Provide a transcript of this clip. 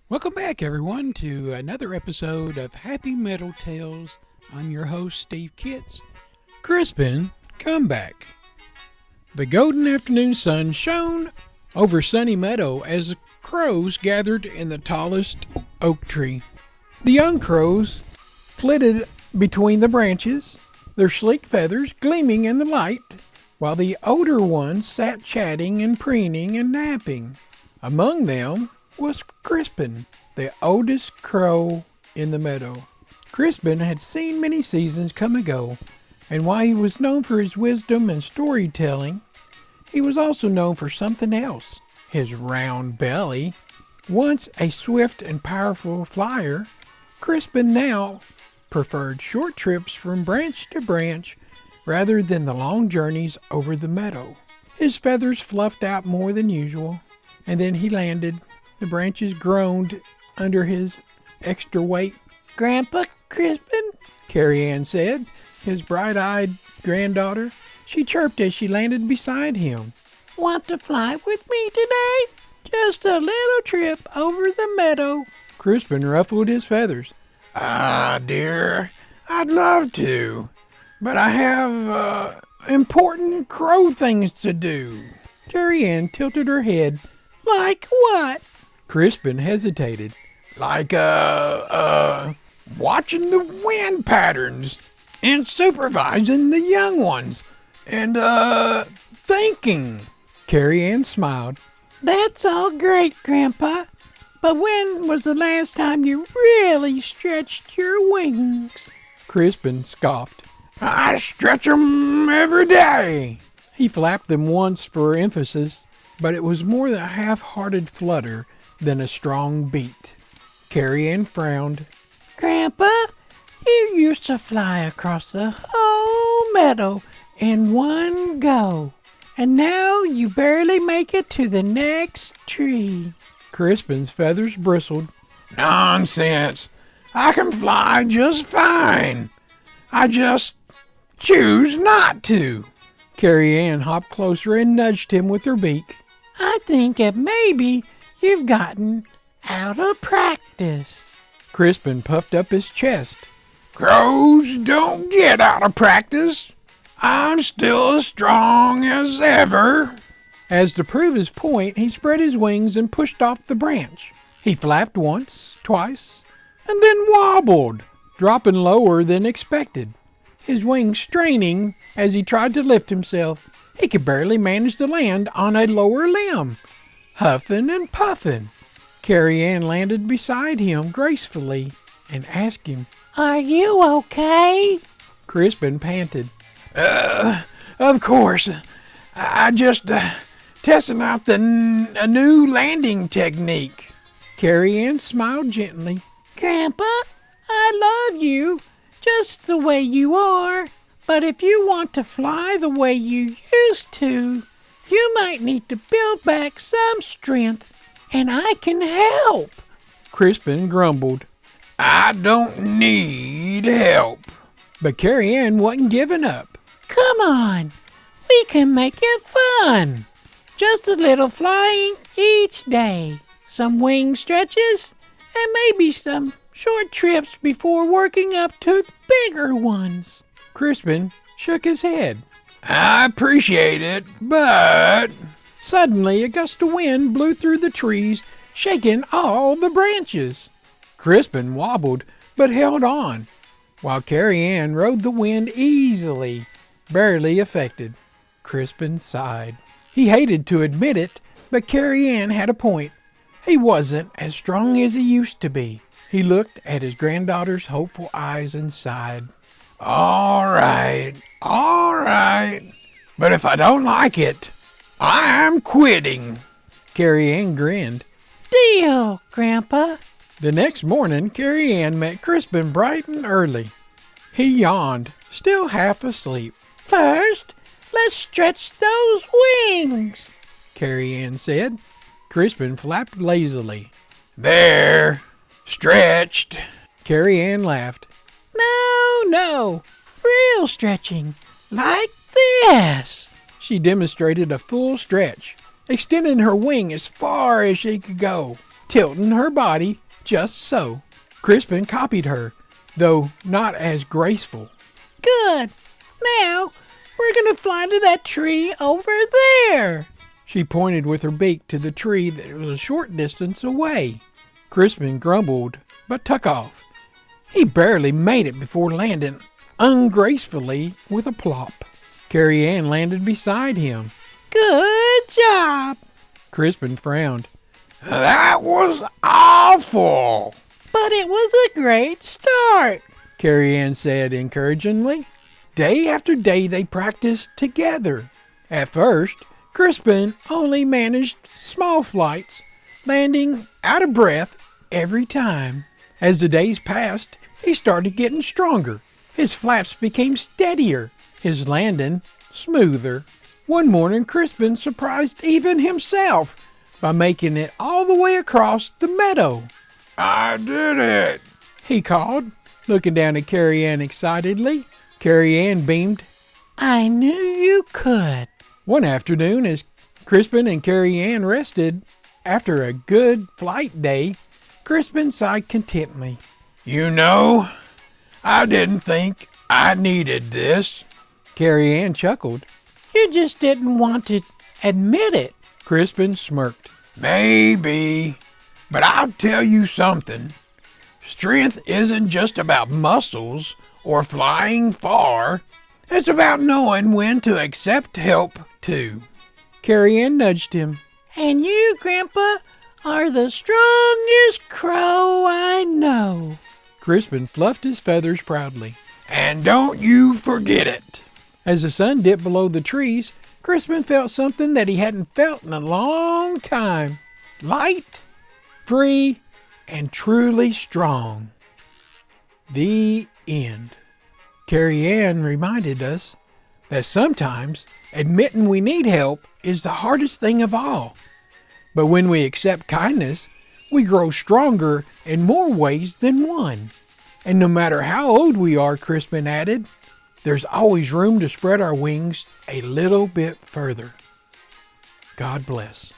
Welcome back, everyone, to another episode of Happy Meadow Tales. I'm your host, Steve Kitts. Crispin, come back. The golden afternoon sun shone over Sunny Meadow as the crows gathered in the tallest oak tree. The young crows flitted between the branches, their sleek feathers gleaming in the light, while the older ones sat chatting and preening and napping. Among them was Crispin, the oldest crow in the meadow. Crispin had seen many seasons come and go, and while he was known for his wisdom and storytelling, he was also known for something else, his round belly. Once a swift and powerful flyer, Crispin now preferred short trips from branch to branch rather than the long journeys over the meadow. His feathers fluffed out more than usual, and then he landed. The branches groaned under his extra weight. "Grandpa Crispin," Carrie Ann said, his bright-eyed granddaughter. She chirped as she landed beside him. "Want to fly with me today? Just a little trip over the meadow." Crispin ruffled his feathers. Dear, I'd love to, but I have, important crow things to do." Carrie Ann tilted her head. "Like what?" Crispin hesitated. "Like, watching the wind patterns and supervising the young ones and, thinking." Carrie Ann smiled. "That's all great, Grandpa, but when was the last time you really stretched your wings?" Crispin scoffed. "I stretch 'em every day." He flapped them once for emphasis, but it was more a half-hearted flutter than a strong beat. Carrie Ann frowned. "Grandpa, you used to fly across the whole meadow in one go, and now you barely make it to the next tree." Crispin's feathers bristled. "Nonsense! I can fly just fine. I just choose not to." Carrie Ann hopped closer and nudged him with her beak. "I think that maybe you've gotten out of practice." Crispin puffed up his chest. "Crows don't get out of practice. I'm still as strong as ever." As to prove his point, he spread his wings and pushed off the branch. He flapped once, twice, and then wobbled, dropping lower than expected. His wings straining as he tried to lift himself. He could barely manage to land on a lower limb. Huffing and puffing, Carrie Ann landed beside him gracefully and asked him, "Are you okay?" Crispin panted. Of course. I just testing out a new landing technique." Carrie Ann smiled gently. "Grandpa, I love you just the way you are, but if you want to fly the way you used to, you might need to build back some strength, and I can help." Crispin grumbled. "I don't need help." But Carrie Ann wasn't giving up. "Come on, we can make it fun. Just a little flying each day, some wing stretches, and maybe some short trips before working up to the bigger ones." Crispin shook his head. "I appreciate it, but..." Suddenly, a gust of wind blew through the trees, shaking all the branches. Crispin wobbled, but held on, while Carrie Ann rode the wind easily, barely affected. Crispin sighed. He hated to admit it, but Carrie Ann had a point. He wasn't as strong as he used to be. He looked at his granddaughter's hopeful eyes and sighed. All right. But if I don't like it, I'm quitting." Carrie Ann grinned. "Deal, Grandpa." The next morning, Carrie Ann met Crispin bright and early. He yawned, still half asleep. "First, let's stretch those wings," Carrie Ann said. Crispin flapped lazily. "There, stretched." Carrie Ann laughed. No, real stretching, like this." She demonstrated a full stretch, extending her wing as far as she could go. tilting her body just so. Crispin copied her, though not as graceful. Good. Now, we're going to fly to that tree over there. She pointed with her beak to the tree that was a short distance away. Crispin grumbled, but took off. He barely made it before landing ungracefully with a plop. Carrie Ann landed beside him. Good job. Crispin frowned. That was awful. But it was a great start, Carrie Ann said encouragingly. Day after day they practiced together. At first, Crispin only managed small flights, landing out of breath every time. As the days passed, he started getting stronger. His flaps became steadier, his landing smoother. One morning, Crispin surprised even himself by making it all the way across the meadow. I did it, he called, looking down at Carrie Ann excitedly. Carrie Ann beamed. I knew you could. One afternoon, as Crispin and Carrie Ann rested after a good flight day, Crispin sighed contentedly. You know, I didn't think I needed this. Carrie Ann chuckled. You just didn't want to admit it. Crispin smirked. Maybe, but I'll tell you something. Strength isn't just about muscles or flying far. It's about knowing when to accept help, too. Carrie Ann nudged him. And you, Grandpa, are the strongest crow I know. Crispin fluffed his feathers proudly. And don't you forget it. As the sun dipped below the trees, Crispin felt something that he hadn't felt in a long time. Light, free, and truly strong. The end. Carrie Ann reminded us that sometimes admitting we need help is the hardest thing of all. But when we accept kindness, we grow stronger in more ways than one. And no matter how old we are, Crispin added, there's always room to spread our wings a little bit further. God bless.